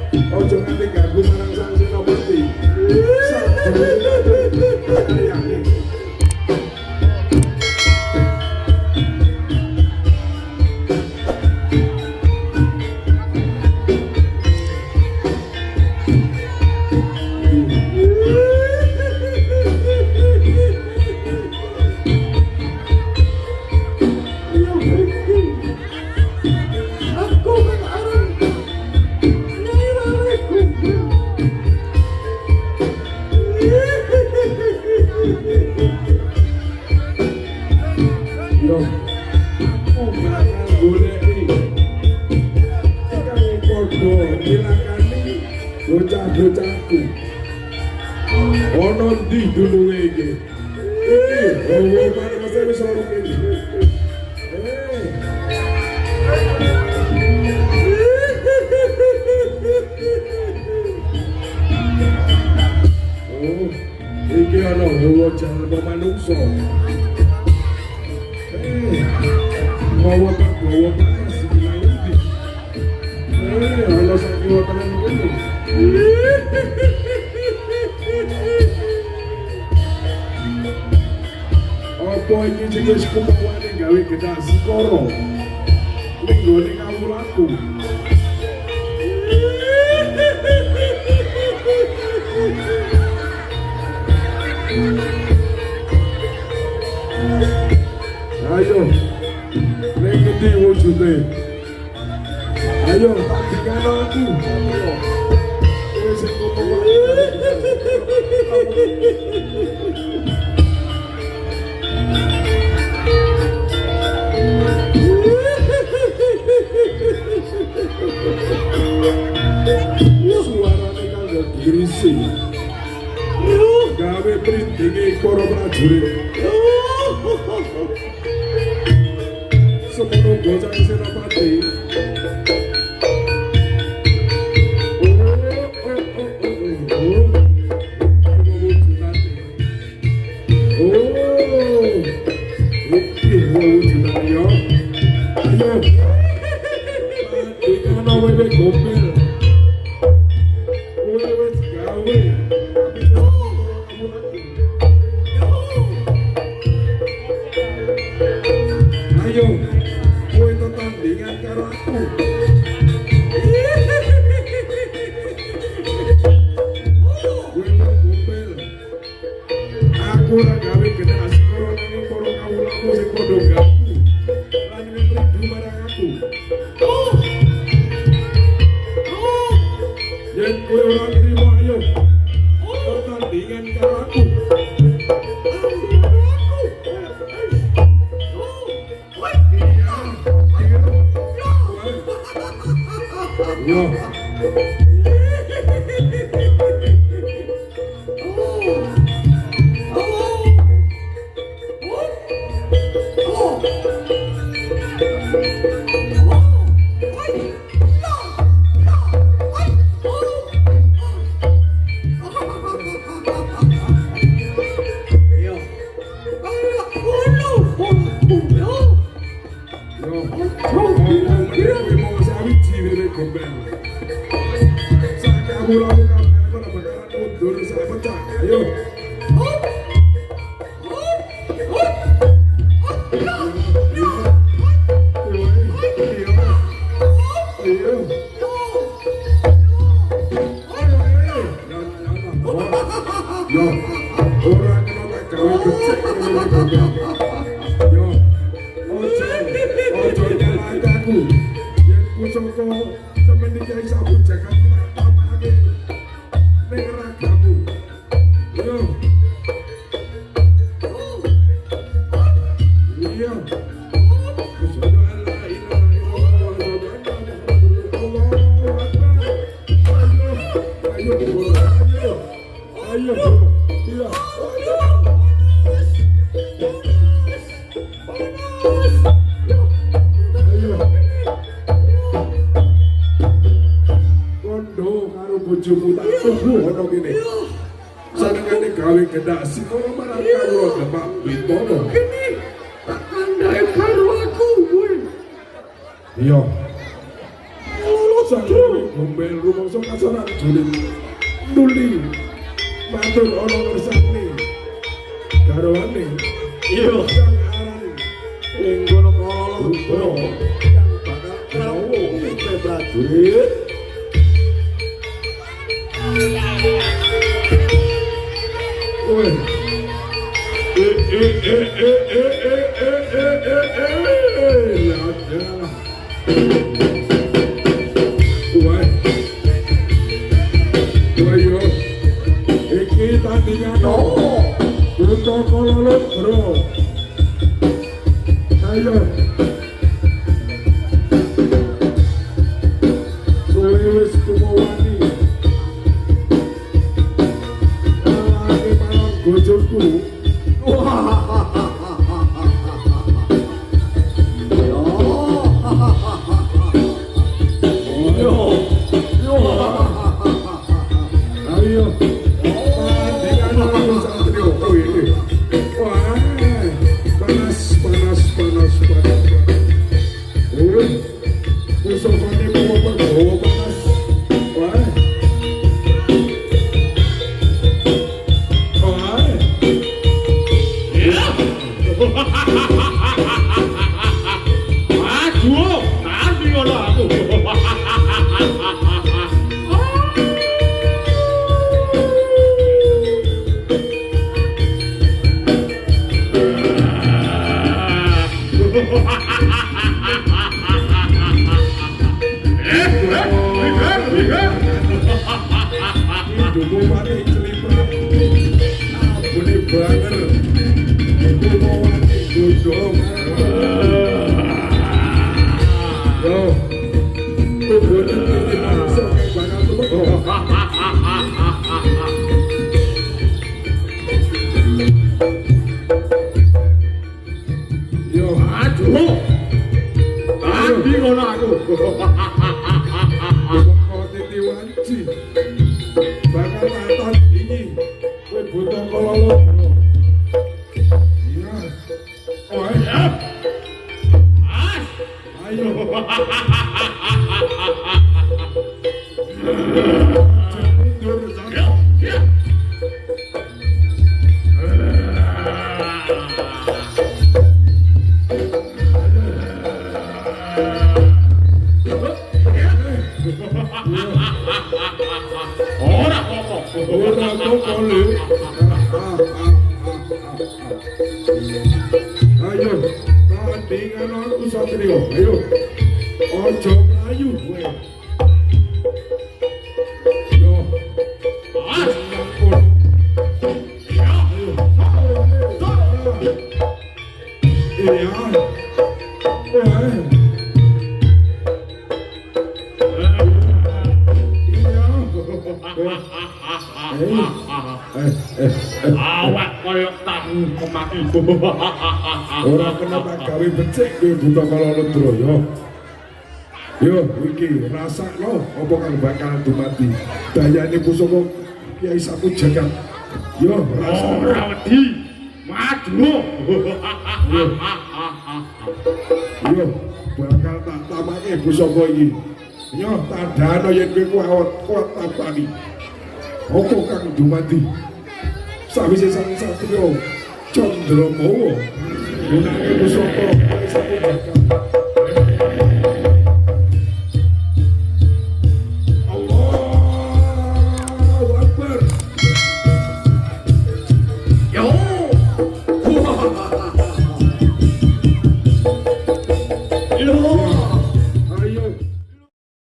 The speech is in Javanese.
Ojo nganti ganggu marang sang Senopati. Sayangnya. Bocah-bocahku ono ndi dununge iki iki panase wis ora iki iki ana hawa jalma manungsa hawa panas iki lha iki ora sakit tenan iki. Apa iki jenis kemauane gawe gedak Sikara ning gone kawulaku. Ayo ning ngendi wujude? Ayo tak dikano aku. Suarane kanggo dirisi gawe printinge para prajurit semono bocah Senopati. bojomu tak tunggu ono kene. Senengane gawe gedak Sikara marang karo Bapak Bitono. Kene tak kandhae karo aku, kowe. Iya. Lulus Sang gombel rumangsa kasaran julit nuli matur ana ngersane garwane iya kang aran ing kono kala bro kang bakal krawu prajurit Oi. Wayo, iki tandingan Buto Kololot bro. Ayo, kowe wis kumawani. Alake malam bojoku. Ayo, tandingan aku satrio. Oh ini, wah, panas. Pusokane bawa panas. Wah, aduh nanti ngono aku Duku mati celiprat. Abune banger. Duku mati godhong. Yo. Tugone iki mangsa bakal tuku. Yo, aduh nanti ngono aku kok titi wanci. Bakal taton iki. Kowe butuh kololot. Iya. Oh, ya ayo. Mundur sana. ya ora apa Ora kok lho. Ayo, tandingan aku satrio. Ayo. Ojo mlayu kowe. Yo. Ampun. Ayo. Iya. awak koyo tahu kemaki Ora kenapa gawe becik kowe buta kololot bro yo. Yo iki rasakno apa kang bakal dumati. Dayane pusaka Kyai Sapu Jagat. Yo rasakno. ora wedi maju Yo bakal tak tamake pusaka iki. Yo tandano yen kowe kuat tapani. Apa kang dumati? Sawise sang satrio Candra Mawa gunane pusaka